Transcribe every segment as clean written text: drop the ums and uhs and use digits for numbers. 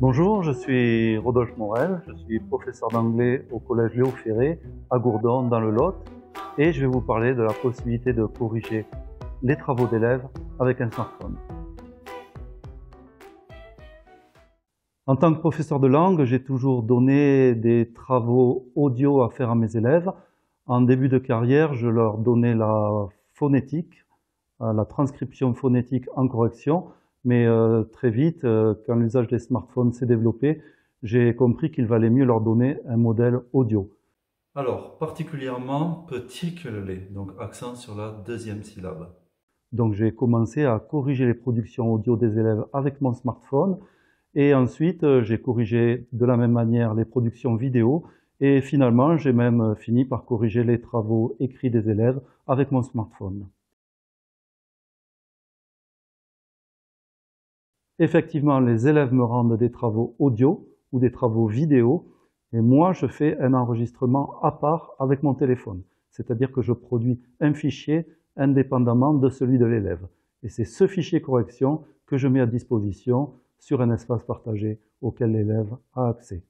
Bonjour, je suis Rodolphe Morel, je suis professeur d'anglais au collège Léo Ferré à Gourdon dans le Lot et je vais vous parler de la possibilité de corriger les travaux d'élèves avec un smartphone. En tant que professeur de langue, j'ai toujours donné des travaux audio à faire à mes élèves. En début de carrière, je leur donnais la phonétique, la transcription phonétique en correction, mais très vite, quand l'usage des smartphones s'est développé, j'ai compris qu'il valait mieux leur donner un modèle audio. Alors, particulièrement petit que le lait, donc accent sur la deuxième syllabe. Donc j'ai commencé à corriger les productions audio des élèves avec mon smartphone, et ensuite j'ai corrigé de la même manière les productions vidéo, et finalement j'ai même fini par corriger les travaux écrits des élèves avec mon smartphone. Effectivement, les élèves me rendent des travaux audio ou des travaux vidéo, et moi je fais un enregistrement à part avec mon téléphone. C'est-à-dire que je produis un fichier indépendamment de celui de l'élève. Et c'est ce fichier correction que je mets à disposition sur un espace partagé auquel l'élève a accès.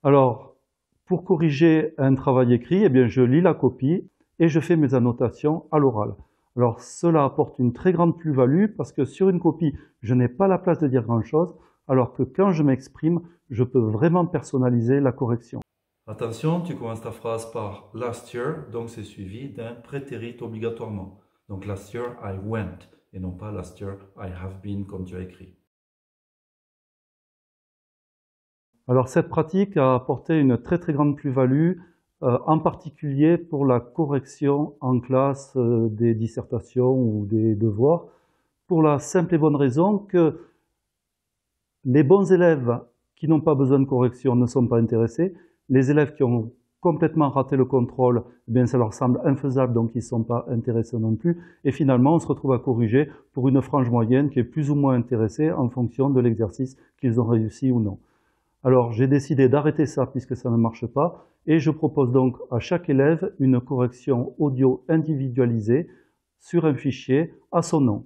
Alors, pour corriger un travail écrit, eh bien, je lis la copie et je fais mes annotations à l'oral. Alors, cela apporte une très grande plus-value parce que sur une copie, je n'ai pas la place de dire grand-chose, alors que quand je m'exprime, je peux vraiment personnaliser la correction. Attention, tu commences ta phrase par last year, donc c'est suivi d'un prétérit obligatoirement. Donc last year I went, et non pas last year I have been comme tu as écrit. Alors cette pratique a apporté une très grande plus-value, en particulier pour la correction en classe des dissertations ou des devoirs, pour la simple et bonne raison que les bons élèves qui n'ont pas besoin de correction ne sont pas intéressés. Les élèves qui ont complètement raté le contrôle, eh bien ça leur semble infaisable, donc ils ne sont pas intéressés non plus. Et finalement, on se retrouve à corriger pour une frange moyenne qui est plus ou moins intéressée en fonction de l'exercice qu'ils ont réussi ou non. Alors j'ai décidé d'arrêter ça puisque ça ne marche pas, et je propose donc à chaque élève une correction audio individualisée sur un fichier à son nom.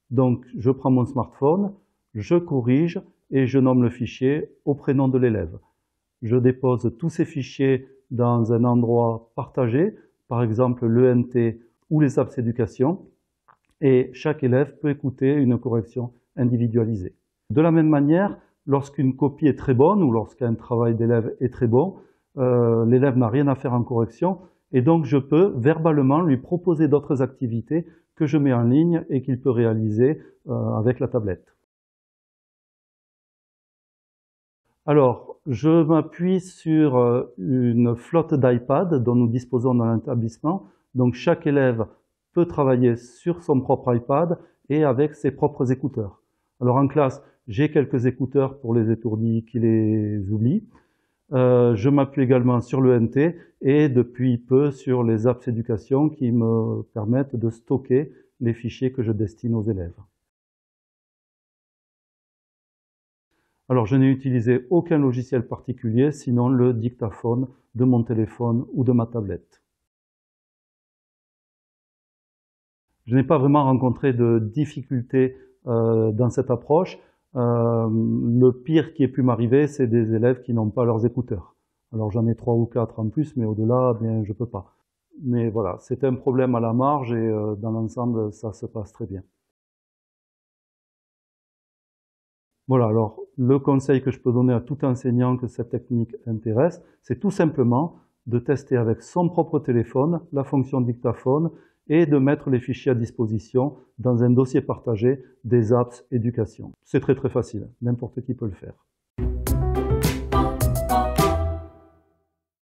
Donc je prends mon smartphone, je corrige et je nomme le fichier au prénom de l'élève. Je dépose tous ces fichiers dans un endroit partagé, par exemple l'ENT ou les apps éducation, et chaque élève peut écouter une correction individualisée. De la même manière, lorsqu'une copie est très bonne ou lorsqu'un travail d'élève est très bon, l'élève n'a rien à faire en correction, et donc je peux verbalement lui proposer d'autres activités que je mets en ligne et qu'il peut réaliser avec la tablette. Alors, je m'appuie sur une flotte d'iPad dont nous disposons dans l'établissement. Donc chaque élève peut travailler sur son propre iPad et avec ses propres écouteurs. Alors en classe, j'ai quelques écouteurs pour les étourdis qui les oublient. Je m'appuie également sur le NT et depuis peu sur les apps éducation qui me permettent de stocker les fichiers que je destine aux élèves. Alors je n'ai utilisé aucun logiciel particulier, sinon le dictaphone de mon téléphone ou de ma tablette. Je n'ai pas vraiment rencontré de difficultés dans cette approche. Le pire qui ait pu m'arriver, c'est des élèves qui n'ont pas leurs écouteurs. Alors j'en ai 3 ou 4 en plus, mais au-delà, bien, je peux pas. Mais voilà, c'est un problème à la marge et dans l'ensemble, ça se passe très bien. Voilà, alors le conseil que je peux donner à tout enseignant que cette technique intéresse, c'est tout simplement de tester avec son propre téléphone la fonction dictaphone et de mettre les fichiers à disposition dans un dossier partagé des apps éducation. C'est très facile, n'importe qui peut le faire.